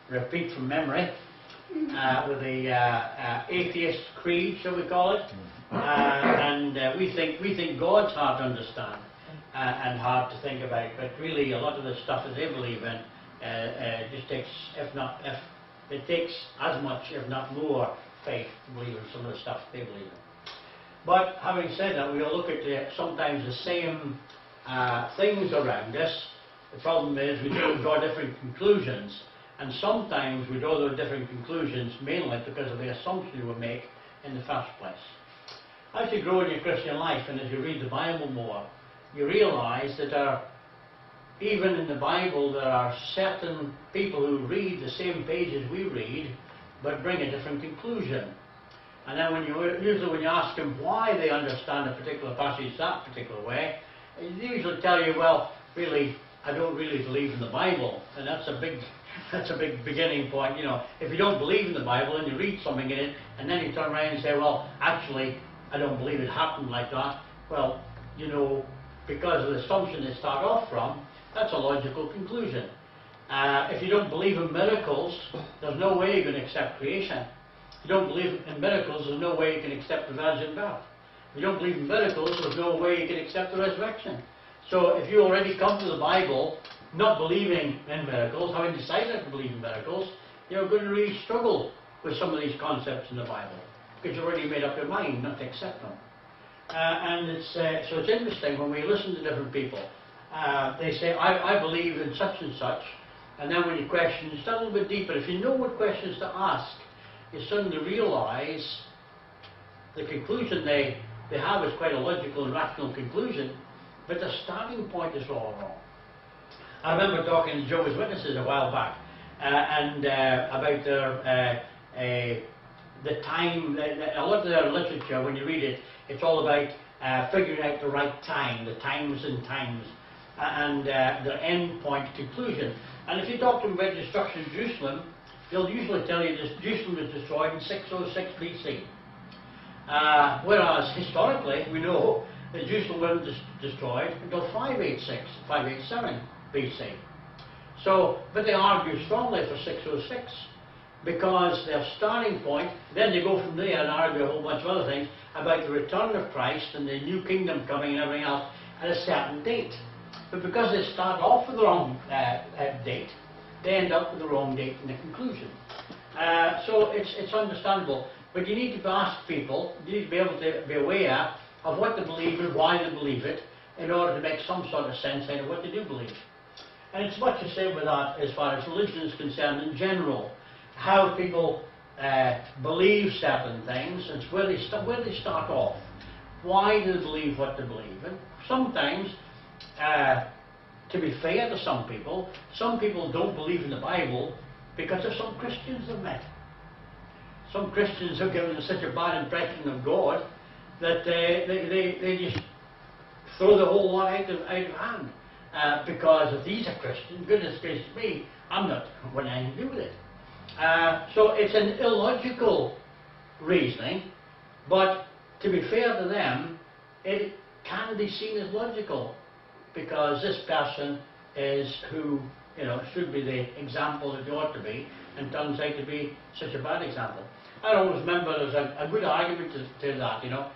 repeat from memory with the atheist creed, shall we call it, and we think God's hard to understand and hard to think about, but really a lot of the stuff that they believe in just takes, it takes as much, if not more, faith to believe in some of the stuff they believe in. But having said that, we'll look at sometimes the same things around us. The problem is we do draw different conclusions, and sometimes we draw those different conclusions mainly because of the assumptions we make in the first place. As you grow in your Christian life and as you read the Bible more, you realize that even in the Bible there are certain people who read the same pages we read but bring a different conclusion. And then usually when you ask them why they understand a particular passage that particular way, they usually tell you, well, really, I don't really believe in the Bible. And that's a big beginning point. You know, if you don't believe in the Bible and you read something in it, and then you turn around and say, well, actually, I don't believe it happened like that. Well, you know, because of the assumption they start off from, that's a logical conclusion. If you don't believe in miracles, there's no way you're going to accept creation. If you don't believe in miracles, there's no way you can accept the virgin birth. If you don't believe in miracles, there's no way you can accept the resurrection. So if you already come to the Bible not believing in miracles, having decided to believe in miracles, you're going to really struggle with some of these concepts in the Bible because you've already made up your mind not to accept them. So it's interesting when we listen to different people. They say, I believe in such and such, and then when you question, it's a little bit deeper. If you know what questions to ask, you suddenly realize the conclusion they have is quite a logical and rational conclusion, but the starting point is all wrong. I remember talking to Jehovah's Witnesses a while back about the time, a lot of their literature, when you read it, it's all about figuring out the right time, the times and the end point conclusion. And if you talk to them about the destruction of Jerusalem, they'll usually tell you that Jerusalem was destroyed in 606 BC. Whereas historically, we know that Jerusalem wasn't destroyed until 587 BC. So, but they argue strongly for 606 because their starting point, then they go from there and argue a whole bunch of other things about the return of Christ and the new kingdom coming and everything else at a certain date. But because they start off with the wrong date, they end up with the wrong date in the conclusion. So it's understandable. But you need to ask people, you need to be able to be aware of what they believe and why they believe it in order to make some sort of sense out of what they do believe. And it's much the same with that as far as religion is concerned in general. How people believe certain things and where they start off. Why do they believe what they believe? And sometimes, to be fair to some people don't believe in the Bible because of some Christians they've met. Some Christians have given them such a bad impression of God that they just throw the whole lot out of hand. Because if he's a Christian, goodness gracious me, I'm not wanting anything to do with it. So it's an illogical reasoning, but to be fair to them, it can be seen as logical because this person is who, you know, should be the example that they ought to be, and turns out to be such a bad example. I always remember there's a good argument to that, you know.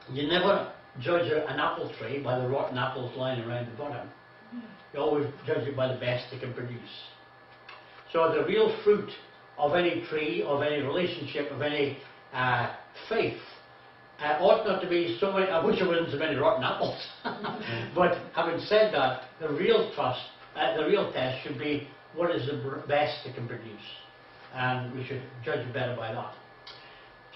You never judge an apple tree by the rotten apples lying around the bottom. You always judge it by the best it can produce. So the real fruit of any tree, of any relationship, of any faith, ought not to be so many. I wish there wasn't so many rotten apples. But having said that, the real test should be what is the best it can produce, and we should judge better by that.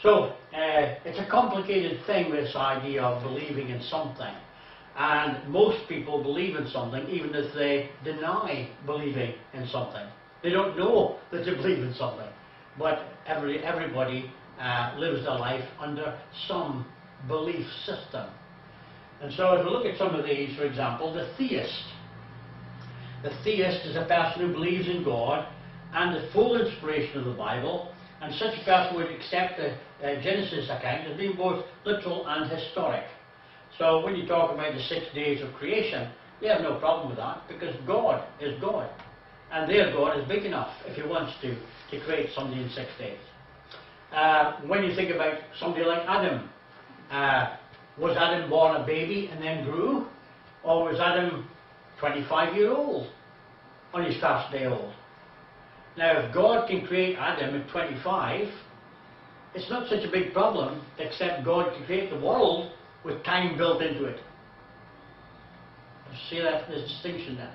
So it's a complicated thing, this idea of believing in something, and most people believe in something even if they deny believing in something. They don't know that they believe in something, but everybody lives their life under some belief system. And so if we look at some of these, for example, the theist. The theist is a person who believes in God and the full inspiration of the Bible, and such a person would accept the Genesis account as being both literal and historic. So when you talk about the 6 days of creation, they have no problem with that because God is God. And their God is big enough, if he wants to create somebody in 6 days. When you think about somebody like Adam, was Adam born a baby and then grew? Or was Adam 25-year-old on his first day old? Now, if God can create Adam at 25, it's not such a big problem, except God can create the world with time built into it. See that? There's a distinction there.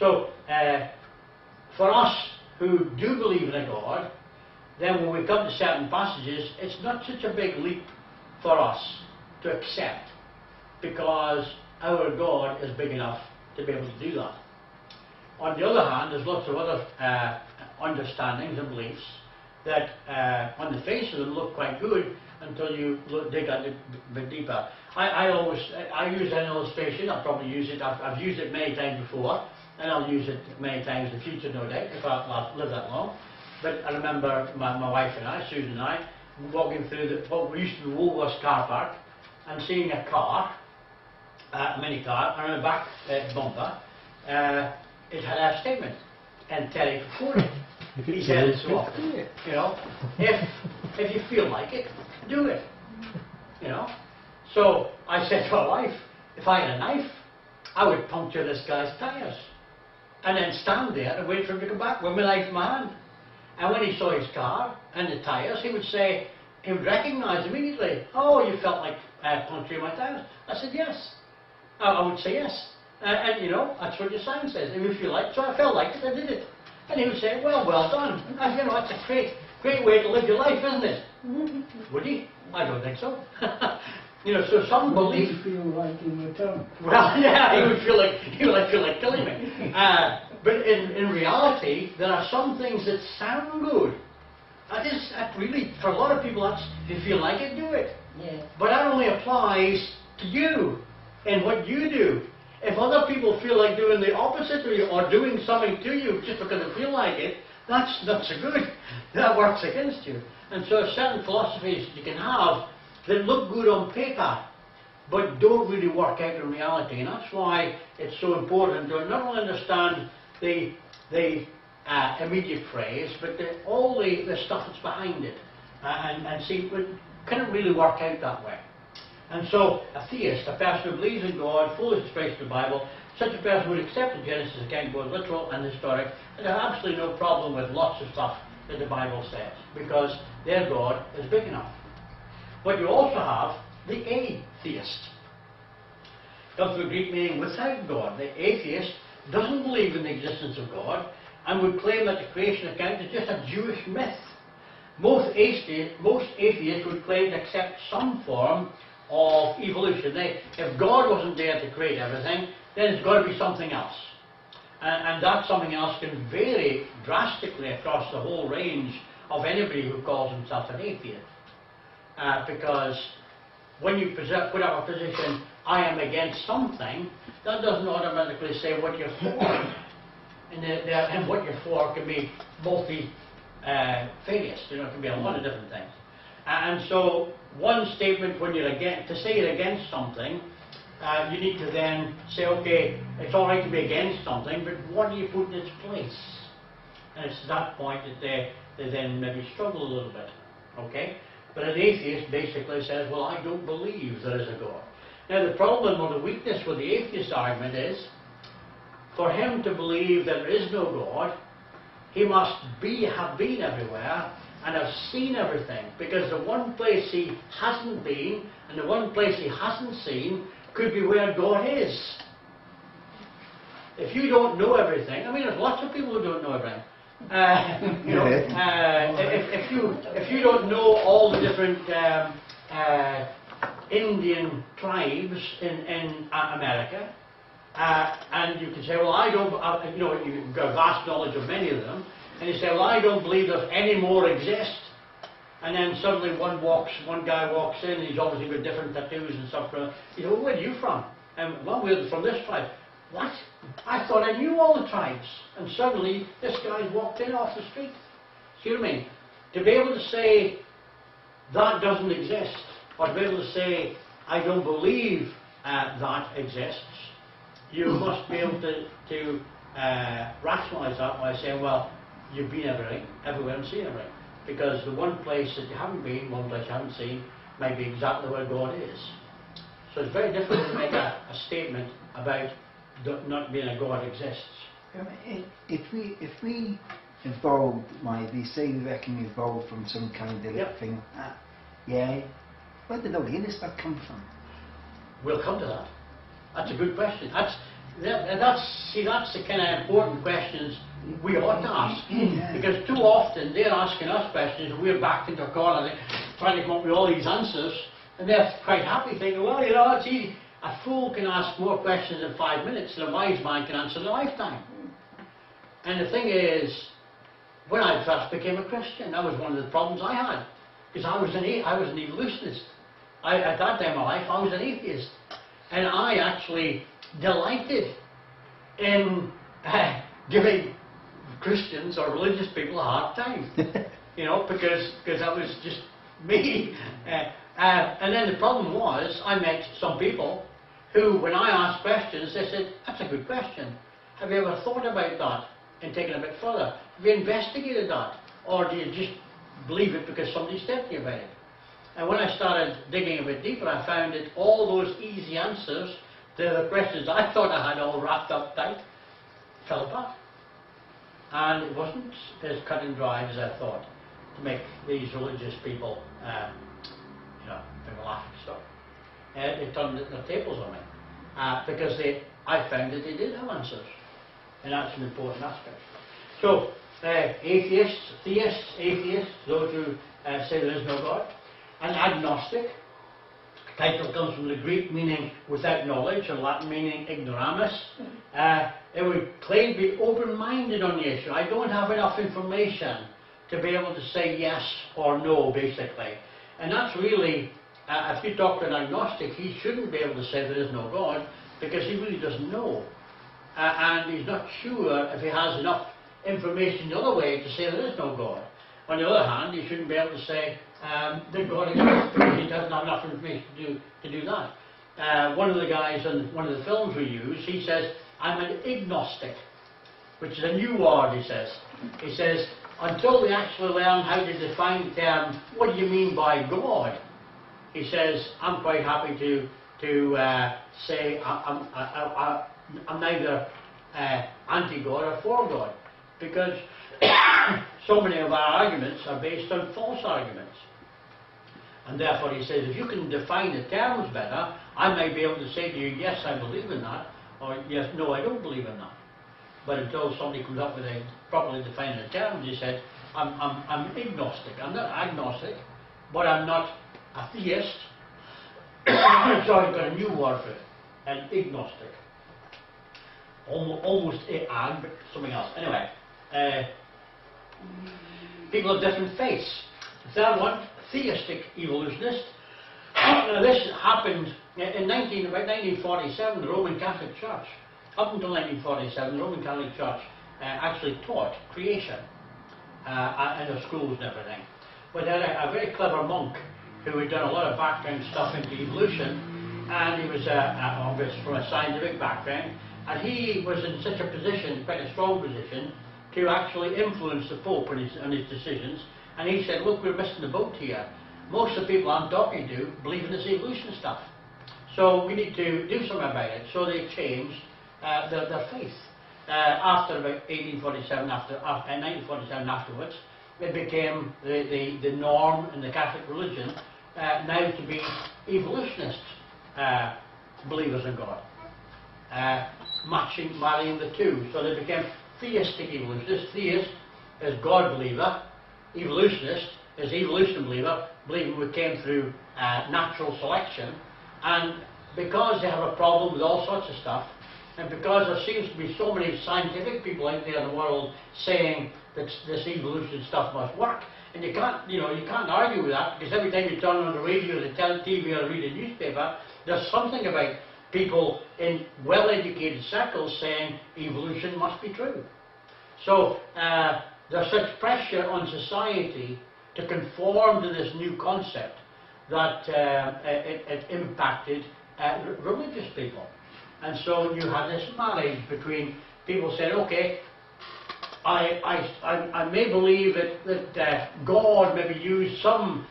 So, for us who do believe in a God, then when we come to certain passages, it's not such a big leap for us to accept, because our God is big enough to be able to do that. On the other hand, there's lots of other understandings and beliefs that on the face of them look quite good until you dig a bit deeper. I use an illustration. I'll probably use it. I've used it many times before, and I'll use it many times in the future, no doubt, if I live that long. But I remember my wife and I, Susan and I, walking through what we used to be the Woolworths car park, and seeing a car, a mini car, and on the back bumper, it had a statement, and Terry before it. He said it so often, you know, if you feel like it, do it, you know. So I said to my wife, if I had a knife, I would puncture this guy's tyres, and then stand there and wait for him to come back with my knife in my hand. And when he saw his car and the tyres, he would recognise immediately, oh, you felt like puncturing my tyres. I said, yes. I would say yes. And you know, that's what your sign says. If you like, so I felt like it, I did it. And he would say, well done. And, you know, that's a great way to live your life, isn't it? Would he? I don't think so. You know, so some belief. Would you feel like in your tongue? Well, yeah, he would feel like killing me. But in reality, there are some things that sound good. That really, for a lot of people, that's, if you feel like it, do it. Yeah. But that only applies to you and what you do. If other people feel like doing the opposite to you or doing something to you just because they feel like it, that's not so good. That works against you. And so certain philosophies you can have that look good on paper, but don't really work out in reality. And that's why it's so important to not only understand the immediate phrase, but all the stuff that's behind it, and see, can it really work out that way? And so a theist, a person who believes in God, fully subscribes to the Bible, such a person would accept the Genesis account both literal and historic, and have absolutely no problem with lots of stuff that the Bible says, because their God is big enough. But you also have the atheist. It comes from the Greek meaning without God. The atheist doesn't believe in the existence of God and would claim that the creation account is just a Jewish myth. Most atheists would claim to accept some form of evolution. If God wasn't there to create everything, then it's got to be something else. And that something else can vary drastically across the whole range of anybody who calls himself an atheist. Because when you put up a position, I am against something, that doesn't automatically say what you're for. And what you're for can be multi-various, you know, it can be a lot of different things. And so one statement when you're against, to say you're against something, you need to then say, okay, it's all right to be against something, but what do you put in its place? And it's that point that they then maybe struggle a little bit, okay? But an atheist basically says, well, I don't believe there is a God. Now the problem or the weakness with the atheist argument is, for him to believe there is no God, he must have been everywhere and have seen everything, because the one place he hasn't been and the one place he hasn't seen could be where God is. If you don't know everything, I mean, there's lots of people who don't know everything. You know, if you don't know all the different Indian tribes in America, and you can say, well, I don't, you know, you've got vast knowledge of many of them, and you say, well, I don't believe that any more exist. And then suddenly one guy walks in, and he's obviously got different tattoos and stuff. You know, where are you from? And well, we're from this tribe. What? I thought I knew all the tribes. And suddenly this guy's walked in off the street. See what I mean? To be able to say that doesn't exist, or to be able to say I don't believe that exists, you must be able to rationalise that by saying, well, you've been everywhere and seen everything. Because the one place that you haven't been, one place you haven't seen, might be exactly where God is. So it's very difficult to make a statement about not being a God exists. If we evolved, like they say, we reckon we evolved from some kind of little thing like that, yeah, where did all the other stuff come from? We'll come to that. That's a good question. That's the kind of important questions we ought to ask. Because too often they're asking us questions and we're backed into a corner trying to come up with all these answers, and they're quite happy thinking, well, you know, it's easy. A fool can ask more questions in 5 minutes than a wise man can answer in a lifetime. And the thing is, when I first became a Christian, that was one of the problems I had. Because I was an evolutionist. At that time of my life, I was an atheist. And I actually delighted in giving Christians or religious people a hard time. You know, because that was just me. And then the problem was, I met some people who, when I asked questions, they said, that's a good question. Have you ever thought about that and taken it a bit further? Have you investigated that? Or do you just believe it because somebody said to you about it? And when I started digging a bit deeper, I found that all those easy answers to the questions I thought I had all wrapped up tight fell apart. And it wasn't as cut and dry as I thought to make these religious people, you know, bit of a laughing stock. They turned their tables on me because I found that they did have answers, and that's an important aspect. So, atheists, theists, atheists, those who say there is no God, and agnostic. Title comes from the Greek meaning without knowledge, and Latin meaning ignoramus. It would claim to be open-minded on the issue. I don't have enough information to be able to say yes or no, basically. And that's really, if you talk to an agnostic, he shouldn't be able to say there is no God, because he really doesn't know. And he's not sure if he has enough information the other way to say there is no God. On the other hand, he shouldn't be able to say that God exists, because he doesn't have enough information to do that. One of the guys in one of the films we use, he says, I'm an agnostic, which is a new word, he says. He says, until we actually learn how to define the term, what do you mean by God? He says, I'm quite happy to say I'm neither anti-God or for God, because so many of our arguments are based on false arguments. And therefore he says, if you can define the terms better, I might be able to say to you, yes, I believe in that, or yes, no, I don't believe in that. But until somebody comes up with a properly defining the terms, he said, I'm agnostic. I'm not agnostic, but I'm not a theist. So I've got a new word for it, an agnostic. Almost ag, but something else. Anyway, people of different faiths. The third one, theistic evolutionist. Now this happened in about 1947, the Roman Catholic Church. Up until 1947, the Roman Catholic Church actually taught creation in their schools and everything. But they had a very clever monk who had done a lot of background stuff into evolution, and he was from a scientific background, and he was in such a position, quite a strong position, to actually influence the Pope on his decisions. And he said, look, we're missing the boat here. Most of the people I'm talking to believe in this evolution stuff. So we need to do something about it. So they changed their faith. After about 1947 afterwards, it became the norm in the Catholic religion now to be evolutionist believers in God. Marrying the two. So they became theistic evolutionists. Theist is God believer. Evolutionist is evolution believer, believing we came through natural selection. And because they have a problem with all sorts of stuff, and because there seems to be so many scientific people out there in the world saying that this evolution stuff must work, and you can't argue with that, because every time you turn on the radio, the TV, or read a newspaper, there's something about people in well-educated circles saying evolution must be true. So there's such pressure on society to conform to this new concept that it impacted religious people. And so you have this marriage between people said, okay, I may believe that God maybe used some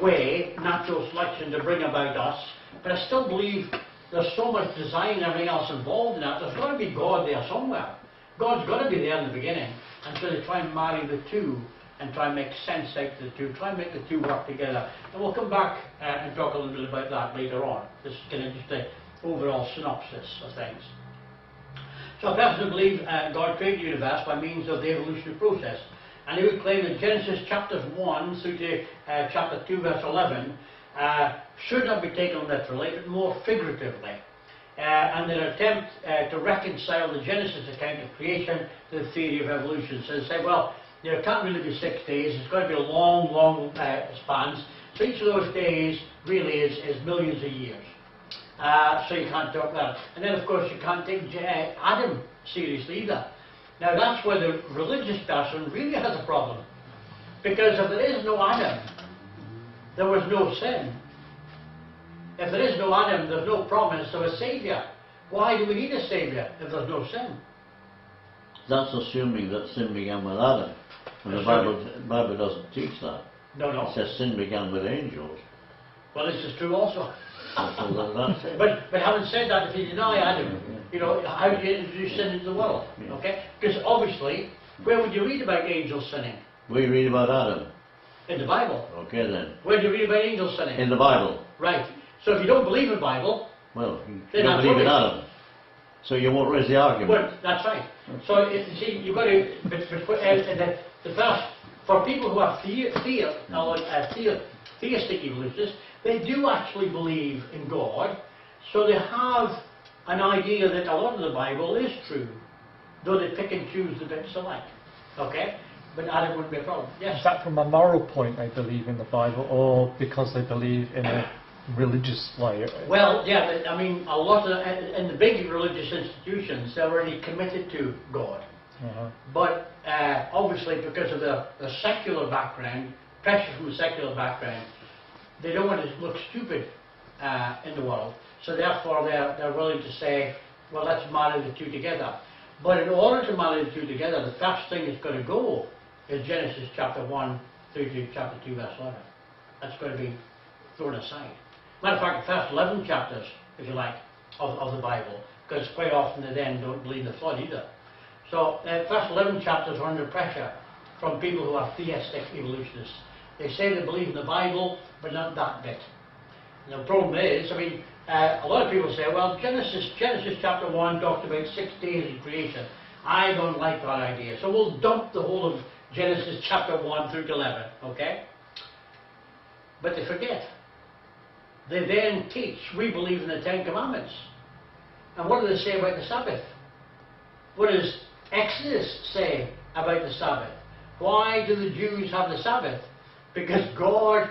way, natural selection, to bring about us, but I still believe there's so much design and everything else involved in that. There's got to be God there somewhere. God's got to be there in the beginning, and so they try and marry the two and try and make sense out of the two, try and make the two work together. And we'll come back and talk a little bit about that later on. This is kind of just an overall synopsis of things. So a person who believes God created the universe by means of the evolutionary process. And he would claim that Genesis chapters 1 through to chapter 2 verse 11 should not be taken literally, but more figuratively. And their attempt to reconcile the Genesis account of creation to the theory of evolution. So they say, well, it can't really be 6 days, it's got to be a long spans. So each of those days really is millions of years. So you can't talk that. And then of course you can't take Adam seriously either. Now that's where the religious person really has a problem. Because if there is no Adam, there was no sin. If there is no Adam, there's no promise of a Saviour. Why do we need a Saviour if there's no sin? That's assuming that sin began with Adam. And the Bible doesn't teach that. No. It says sin began with angels. Well, this is true also. So that's it. But having said that, if you deny Adam, you know, how do you introduce sin into the world? Yeah. Okay? Because obviously, where would you read about angels sinning? We read about Adam. In the Bible. Okay then. Where do you read about angels sinning? In the Bible. Right. So if you don't believe in the Bible, Well, you then don't that's believe in rubbish. Adam. So you won't raise the argument. Well, that's right. So if you see, you've got to, the first, for people who are theistic evolutionists, they do actually believe in God, so they have an idea that a lot of the Bible is true, though they pick and choose the bits they like. Okay? But Adam wouldn't be a problem. Yes? Is that from a moral point they believe in the Bible, or because they believe in a religious way? Well, yeah, I mean, a lot of, in the big religious institutions, they're already committed to God. But obviously, because of the secular background, pressure from the secular background, they don't want to look stupid in the world. So therefore, they're willing to say, well, let's marry the two together. But in order to marry the two together, the first thing that's going to go is Genesis chapter 1 through to chapter 2 verse 11. That's going to be thrown aside. Matter of fact, the first 11 chapters, if you like, of the Bible, because quite often they then don't believe in the flood either. So the first 11 chapters are under pressure from people who are theistic evolutionists. They say they believe in the Bible, but not that bit. And the problem is, I mean, a lot of people say, well, Genesis chapter 1 talks about 6 days of creation. I don't like that idea. So we'll dump the whole of Genesis chapter 1 through to 11, okay? But they forget. They then teach, we believe in the Ten Commandments. And what do they say about the Sabbath? What does Exodus say about the Sabbath? Why do the Jews have the Sabbath? Because God,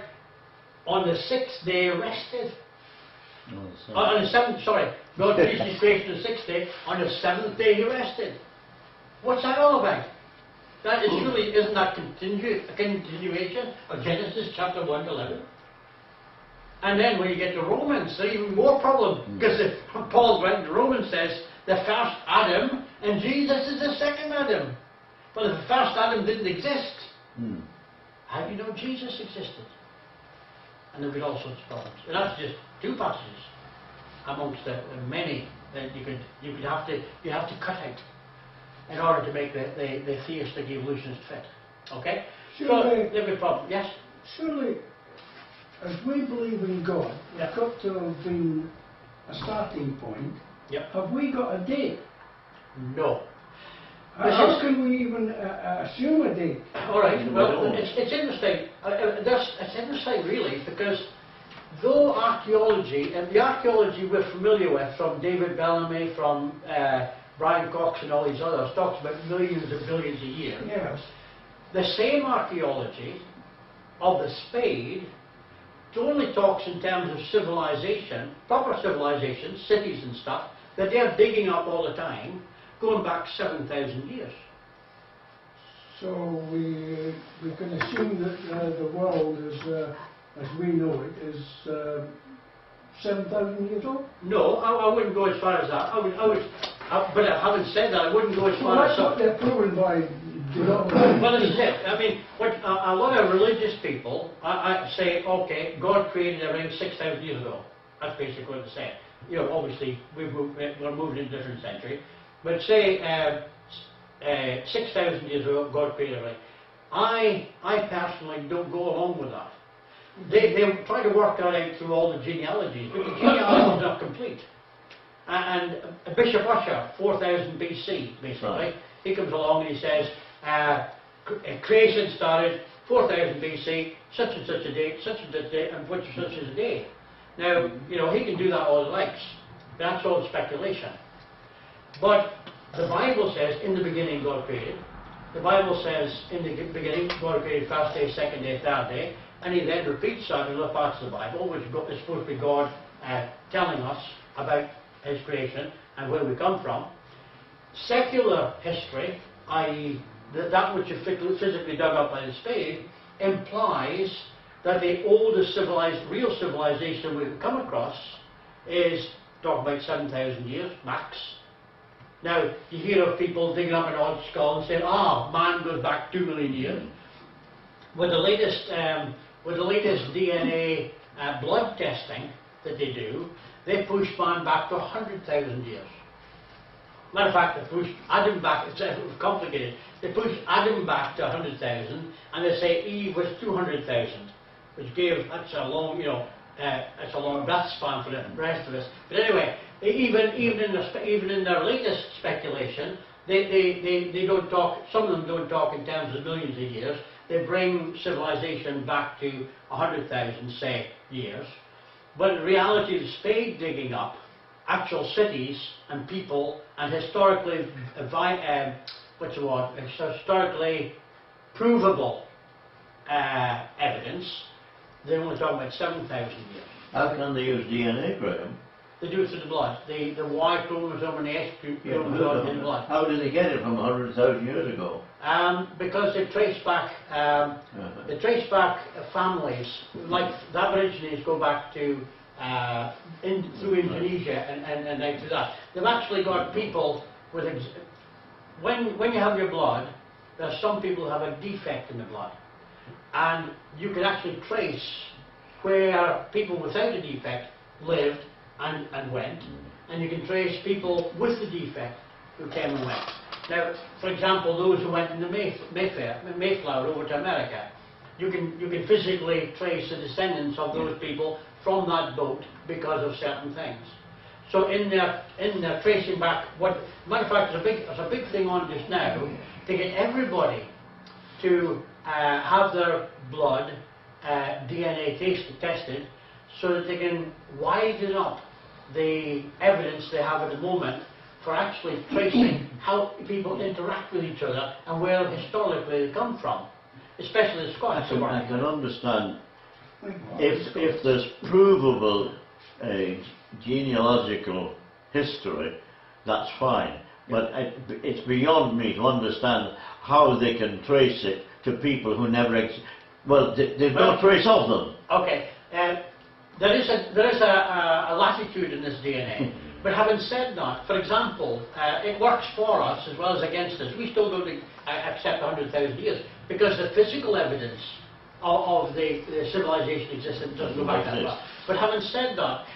on the 6th day, rested. On the 7th, sorry, God finished His creation on the 6th day. On the 7th day, He rested. What's that all about? That is really, isn't that a continuation of Genesis chapter 1 to 11? And then when you get to Romans, there's even more problem, because Paul writing to Romans says, the first Adam, and Jesus is the second Adam. Well, if the first Adam didn't exist, how do you know Jesus existed? And there'll be all sorts of problems. And that's just 2 passages amongst the many that you have to cut out in order to make the theistic evolutionist fit. Okay? Surely, so there'll be a problem. Yes? Surely, as we believe in God, Yeah. it's got to have been a starting point. Yep. Have we got a date? No. How can we even assume a date? All right. Well, it's interesting. It's interesting, really, because though archaeology, and the archaeology we're familiar with from David Bellamy, from Brian Cox and all these others, talks about millions and billions a year. Yes. The same archaeology of the spade only talks in terms of civilization, proper civilization, cities and stuff, that they're digging up all the time, going back 7,000 years. So we can assume that the world is, as we know it, is 7,000 years old? No, I wouldn't go as far as that. But having said that, I wouldn't go as Well, far that's as what they're proven by development. well, this is it. I mean, what a lot of religious people I say, okay, God created everything 6,000 years ago. That's basically what they say. You know, obviously we're moving in a different century, but say 6,000 years ago, God created everything. I personally don't go along with that. They try to work that out through all the genealogies, but the genealogy is not complete. And Bishop Ussher, 4000 BC, basically, Right. he comes along and he says, creation started 4000 BC, such and such a date, such and such a date, and such and such a day. Now, you know, he can do that all he likes. That's all speculation. But the Bible says, in the beginning God created. The Bible says, in the beginning God created first day, second day, third day. And he then repeats that in other parts of the Bible, which is supposed to be God telling us about his creation and where we come from. Secular history, i.e. that which is physically dug up by the spade, implies that the oldest real civilization we've come across is talking about 7,000 years, max. Now, you hear of people digging up an odd skull and saying, man goes back 2 million years. With the latest DNA blood testing that they do, they push man back to 100,000 years. Matter of fact, they push Adam back, it's complicated, they push Adam back to 100,000 and they say Eve was 200,000, which gave, that's a long, that's a long breath span for the rest of us. But anyway, even in their latest speculation, they don't talk, some of them don't talk in terms of millions of years. They bring civilization back to 100,000, say, years. But in reality, the spade digging up actual cities and people and historically, historically provable evidence, they're only talking about 7,000 years. How can they use DNA, Graham? They do it through the blood. The Y chromosome and the S chromosome in the blood. How did they get it from 100,000 years ago? Because they trace back families, like the Aborigines go back to through Indonesia and out to that. They've actually got people with when you have your blood, there's some people who have a defect in the blood, and you can actually trace where people without a defect lived and went, and you can trace people with the defect who came and went. Now, for example, those who went in the Mayflower over to America, you can physically trace the descendants of those people from that boat because of certain things. So in their tracing back, matter of fact, there's a big thing on just now to get everybody to have their blood DNA tested, so that they can widen up the evidence they have at the moment for actually tracing how people interact with each other and where historically they come from, especially the Scots. I can understand if there's provable genealogical history, that's fine. But it's beyond me to understand how they can trace it to people who never they've no trace of them. Okay, there is a latitude in this DNA. But having said that, for example, it works for us as well as against us. We still don't accept 100,000 years because the physical evidence of the civilization existence doesn't go back that far. But having said that,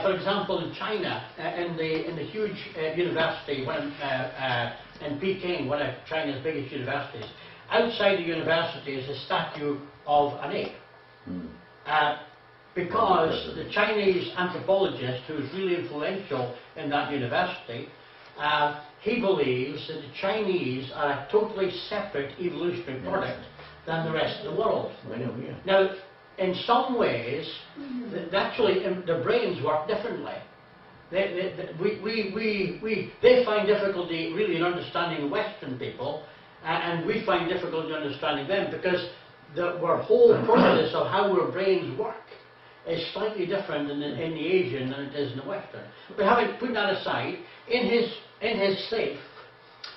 for example, in China, in the huge university in Peking, one of China's biggest universities, outside the university is a statue of an ape. Because the Chinese anthropologist, who is really influential in that university, he believes that the Chinese are a totally separate evolutionary product than the rest of the world. Now, in some ways, actually, their brains work differently. They find difficulty really in understanding Western people, and we find difficulty in understanding them because our whole process of how our brains work is slightly different in the Asian than it is in the Western. But having put that aside, in his safe,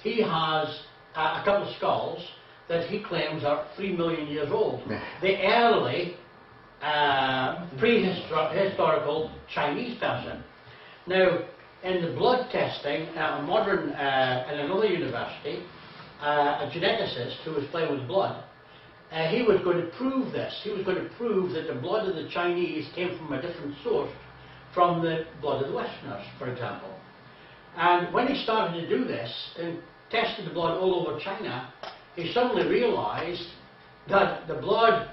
he has a couple of skulls that he claims are 3 million years old. The early prehistorical Chinese person. Now, in the blood testing, a modern, in another university, a geneticist who was playing with blood, he was going to prove this. He was going to prove that the blood of the Chinese came from a different source from the blood of the Westerners, for example. And when he started to do this and tested the blood all over China, he suddenly realized that the blood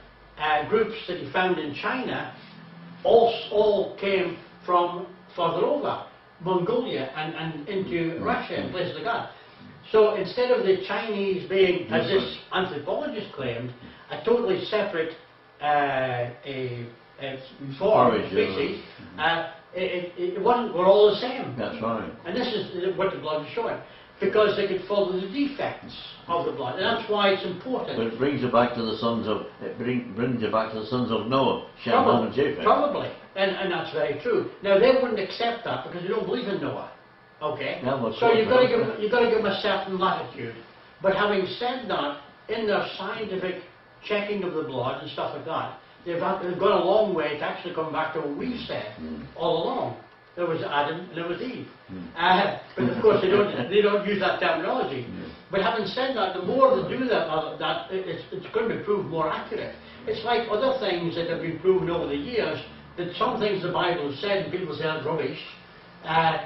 groups that he found in China all came from further over, Mongolia and into Russia and places like that. So instead of the Chinese being, as this anthropologist claimed, a totally separate form, species, it wasn't, we're all the same. That's right. And this is what the blood is showing. Because they could follow the defects of the blood. And that's why it's important. But it brings you back to the sons of, brings you back to the sons of Noah, Shem, Ham and Japheth. Probably. And that's very true. Now they wouldn't accept that because they don't believe in Noah. Okay? Yeah, well, so you've got to give them a certain latitude. But having said that, in their scientific checking of the blood and stuff like that, they've gone a long way to actually come back to what we've said all along. There was Adam and there was Eve. But of course they don't use that terminology. But having said that, the more they do that it's going to be proved more accurate. It's like other things that have been proven over the years, that some things the Bible has said and people say are rubbish.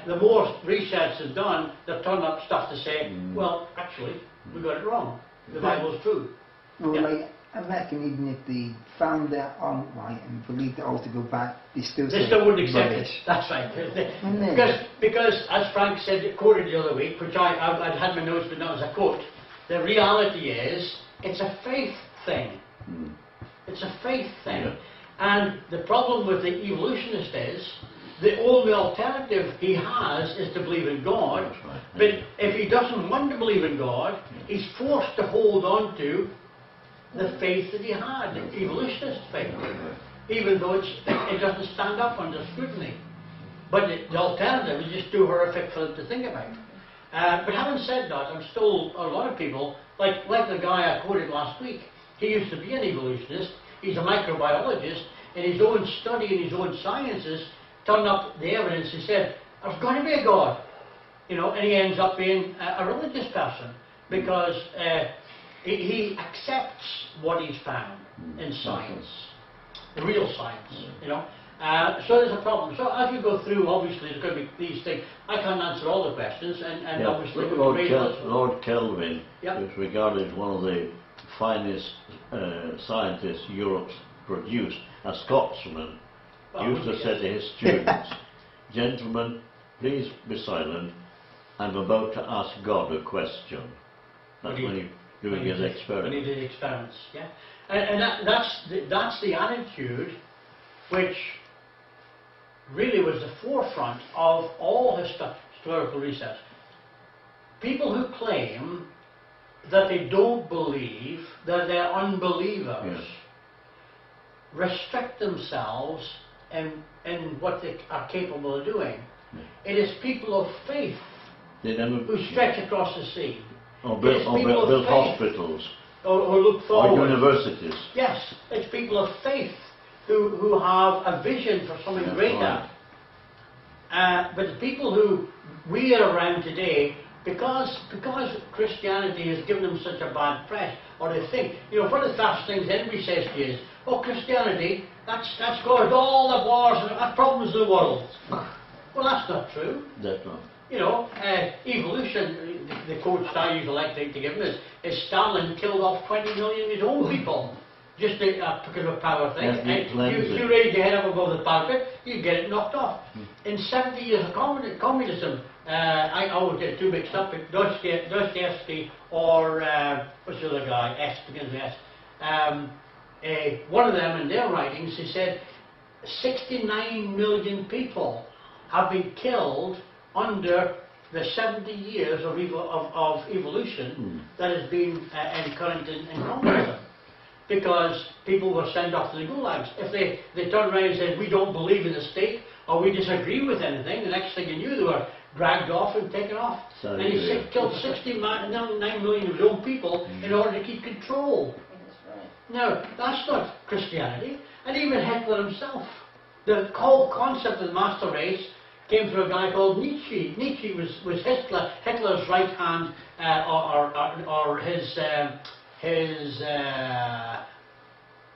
The more research is done, they've turned up stuff to say, well, actually, we got it wrong. The Bible's true. Well, Yeah. like, I reckon even if they found that outright and believed it all to go back, they still wouldn't accept it. rubbish. That's right. Wouldn't they? Because as Frank said, quoted the other week, which I'd had my notes but not as a quote, the reality is, it's a faith thing. It's a faith thing. Yeah. And the problem with the evolutionist is, the only alternative he has is to believe in God. That's right. But if he doesn't want to believe in God, he's forced to hold on to the faith that he had, the evolutionist faith, even though it doesn't stand up under scrutiny. But the alternative is just too horrific for them to think about. But having said that, I'm still, a lot of people, like the guy I quoted last week, he used to be an evolutionist, he's a microbiologist, in his own study, in his own sciences, turned up the evidence, he said, there's going to be a God. You know, and he ends up being a religious person, because he accepts what he's found in science, the real science, you know. So there's a problem. So as you go through, obviously there's going to be these things. I can't answer all the questions, and obviously Lord Kelvin Yep. is regarded as one of the finest scientists Europe's produced. A Scotsman used to say to his students, "Gentlemen, please be silent. I'm about to ask God a question." That's when he doing his experiment. When he did experiments, yeah. And that's the attitude which really was the forefront of all historical research. People who claim that they don't believe, that they're unbelievers, restrict themselves in what they are capable of doing. It is people of faith who stretch across the sea. Or build hospitals. Or look forward. Or universities. Yes, it's people of faith who have a vision for something greater. Right. But the people who we are around today, because Christianity has given them such a bad press, or they think, you know, one of the first things anybody says to you is, oh, Christianity, that's caused all the wars and problems in the world. Well, that's not true. That's not. You know, evolution, the quote I usually like to give him is Stalin killed off 20 million of his own people. Just because of a power thing. You raise your head up above the parapet, you get it knocked off. In 70 years of communism, I always get too mixed up with Dostoevsky or, what's the other guy, S, begins with S. One of them in their writings, he said, 69 million people have been killed under the 70 years of evolution that has been current in communism. Because people were sent off to the gulags. If they turned around and said, we don't believe in the state, or we disagree with anything, the next thing you knew, they were dragged off and taken off. And he killed 69 million of his own people in order to keep control. Now, that's not Christianity. And even Hitler himself, the whole concept of the master race, came through a guy called Nietzsche. Nietzsche was Hitler's right hand, or his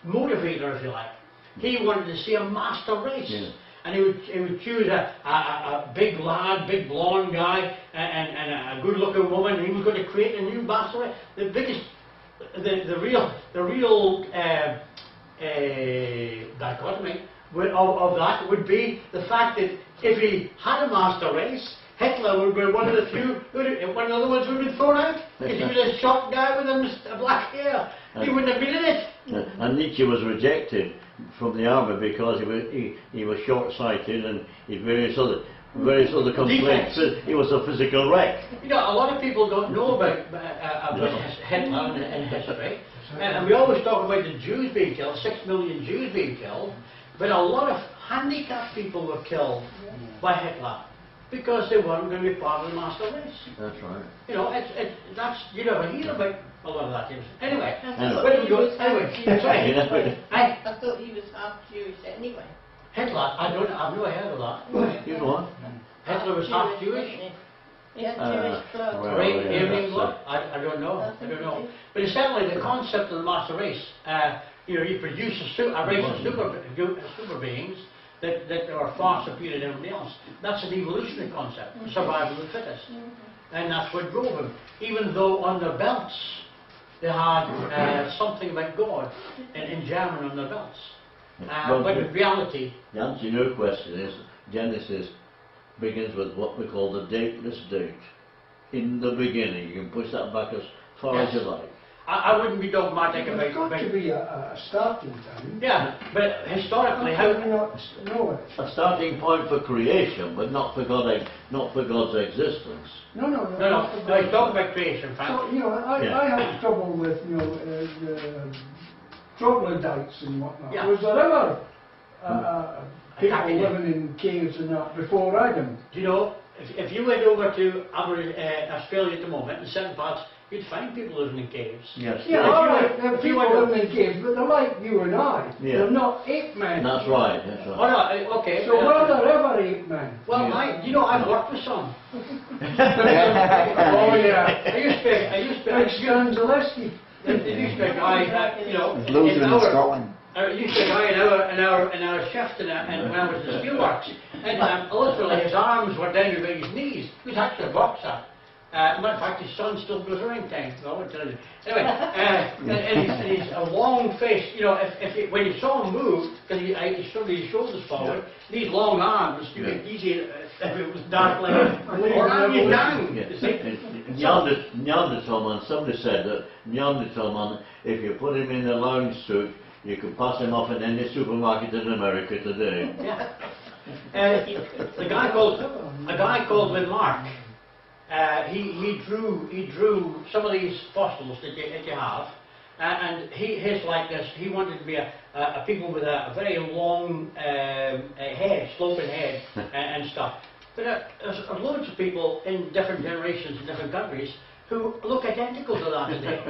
motivator, if you like. He wanted to see a master race. Yeah. And he would choose a big lad, big blonde guy, and a good-looking woman, and he was going to create a new master race. The biggest, the real dichotomy of that would be the fact that if he had a master race, Hitler would be one of the few, one of the ones who would be thrown out, because he was a short guy with a black hair. He wouldn't have been in it. And Nietzsche was rejected from the army because he was short-sighted and he had various other complaints. He was a physical wreck. You know, a lot of people don't know about Hitler in history, and we always talk about the Jews being killed, 6 million Jews being killed, but a lot of handicapped people were killed by Hitler because they weren't going to be part of the master race. That's right. You know, you never hear about a lot of that. Anyway, Anyway. where do we go? Anyway, sorry. I thought he was half Jewish anyway. Hitler, I've never heard of that. You know what? Hitler was half Jewish. He had Jewish blood. well, Right, yeah, evening that's blood? I don't know. I don't know. But it's certainly the concept of the master race. You know, you produce a race of super beings that are far superior to everybody else. That's an evolutionary concept, survival of the fittest. And that's what drove them. Even though on their belts they had something about God in German on their belts. But in reality... The answer to your question is, Genesis begins with what we call the dateless date. In the beginning. You can push that back as far as you like. I wouldn't be dogmatic about... There's got to be a starting time. Yeah, but historically, How do we not know it? A starting point for creation, but not for God's existence. No, he's talking about creation, Frank. So, you know, I have trouble with, you know, the troglodytes and whatnot. Yeah. Was there ever people Attacking you. living in caves and that before Adam? Do you know, if you went over to Australia at the moment, in certain parts, you'd find people living in caves. Yes. Yeah, If all you right, went- there are if you people went- living in caves, but they're like you and I. Yeah. They're not ape men. That's right, that's Oh, right. no, okay. So were there ever ape men? Well, Yeah. you know, I've worked with some. Oh yeah. I used to, Like Stan Zaleski. there used to be a guy, you know, There's loads of them in Scotland. used to be a guy in our shift when I was in the steelworks, and literally his arms were down about his knees. He was actually a boxer. Matter of fact, his son still goes around town. I won't tell you. Anyway, and he's a long face. You know, when you saw him move, because he showed his shoulders forward, these long arms, you could easily, if it was dark like or arm you down. Yeah. You see? Neanderthal man, somebody said that Neanderthal man, if you put him in a lounge suit, you could pass him off in any supermarket in America today. Yeah. A guy called Lamarck. He drew some of these fossils that you have, and his likeness. He wanted to be a people with a very long head, sloping head, and stuff. But there's loads of people in different generations in different countries who look identical to that today.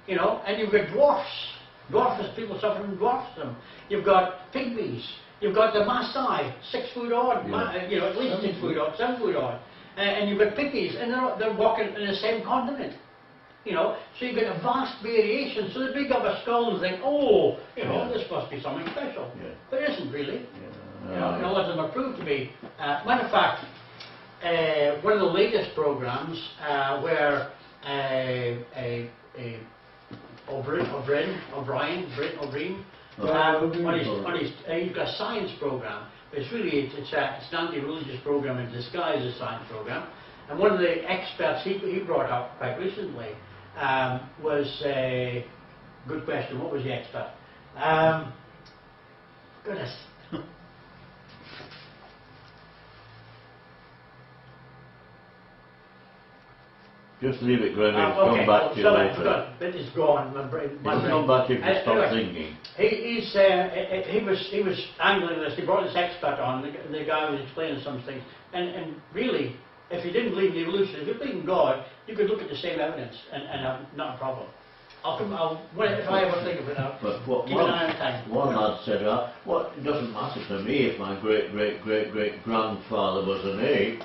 You know, and you've got dwarfs. Dwarfs, people suffering from dwarfism. You've got pygmies. You've got the Maasai, 6 foot odd. You know, at least 6 foot odd, 7 foot odd. And you've got pygmies, and they're walking in the same continent. You know, so you've got a vast variation. So they dig up a skull and think, oh, you know, this must be something special. Yeah. But it isn't really. Yeah. You know, and a lot of them are proved to be. Matter of fact, one of the latest programs where O'Brien, he's got a science program. It's really it's an anti-religious program in disguise as a science program. And one of the experts he brought up quite recently was good question. What was the expert? Goodness. Just leave it, Graham. It'll Okay, come back to you later. It is gone. My brain. It'll come back if you stop Anyway, thinking. he was angling this. He brought this expert on. The guy was explaining some things. And really, if you didn't believe in evolution, if you believe in God, you could look at the same evidence and have not a problem. if I ever think of it, I'll But what keep an eye on time. one lad said, well, it doesn't matter to me if my great-great-great-great-grandfather was an ape.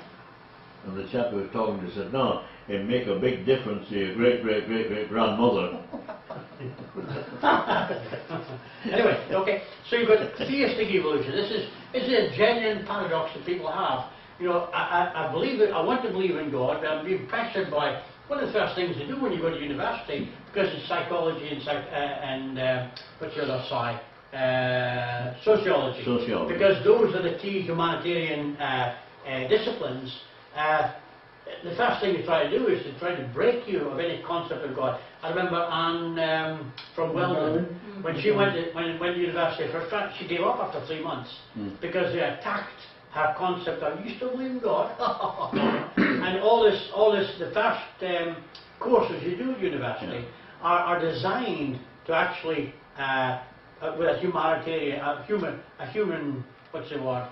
And the chap who was talking to said, no, it'd make a big difference to your great-great-great-great-grandmother. Anyway, okay, so you've got theistic evolution. This is a genuine paradox that people have. You know, I believe it, I want to believe in God, but I'm being pressured by one of the first things to do when you go to university, because it's psychology and what's the other side? Sociology. Sociology. Because those are the key humanitarian disciplines. The first thing you try to do is to try to break you of any concept of God. I remember Anne from Weldon, when she went to university first time, she gave up after 3 months because they attacked her concept of, you still believe in God? And all this, the first courses you do at university are designed to actually, with a humanitarian, a human, what's the word?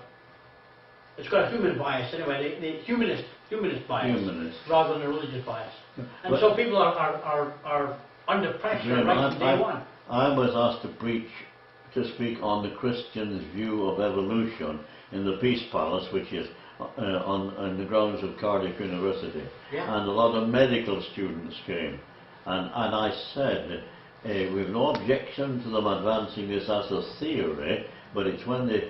It's got a human bias anyway, the humanist bias, rather than a religious bias. And But so people are under pressure right from day one. I was asked to speak on the Christian's view of evolution in the Peace Palace, which is on the grounds of Cardiff University. Yeah. And a lot of medical students came. And I said, we've no objection to them advancing this as a theory, but it's when they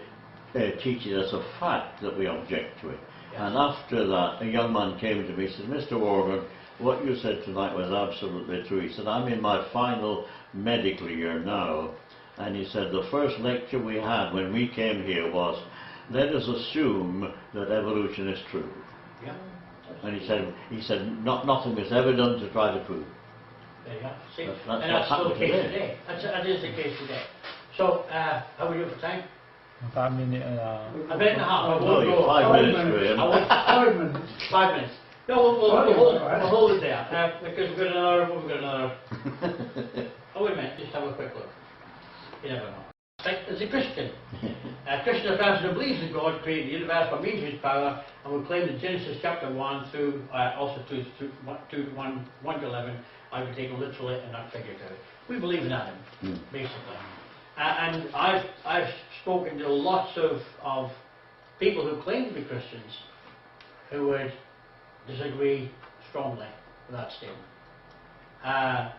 teach it as a fact that we object to it. Yes. And after that, a young man came to me and said, Mr. Morgan, what you said tonight was absolutely true. He said, I'm in my final medical year now. And he said, the first lecture we had when we came here was, let us assume that evolution is true. Yeah. And he said, nothing was ever done to try to prove. There you go. See? That's And that's still the what's case happening today. That is the case today. So, how are we doing for time? 5 minutes. A minute and a half. I No, won't you're go. 5 minutes, Graham. I won't, 5 minutes. 5 minutes. No, we'll hold it there. Because we've got another. Oh, wait a minute. Just have a quick look. You never know. Like, as a Christian, a Christian is a person who believes that God created the universe by means of his power, and will claim that Genesis chapter 1 through also 1 to 11 I would take literally and not figuratively. We believe in Adam, basically. And I've spoken to lots of people who claim to be Christians who would disagree strongly with that statement. Now,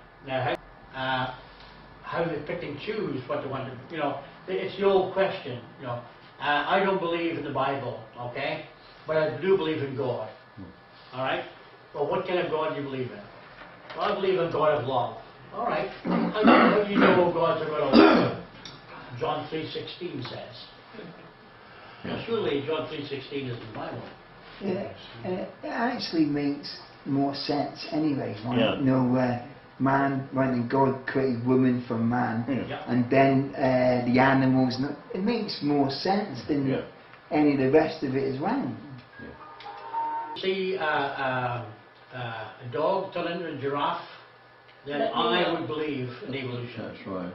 how they pick and choose what they want to, it's the old question, I don't believe in the Bible, okay, but I do believe in God, alright? Well, what kind of God do you believe in? Well, I believe in God of love. Alright, how do you know God's a God of love? John 3:16 says. Well, surely John 3:16 is the Bible. Yeah, it actually makes more sense anyway. Yeah. Man, when God created woman from man, Yeah. and then the animals, it makes more sense than any of the rest of it as well. See a dog turn into a giraffe, then I would believe in evolution. That's right.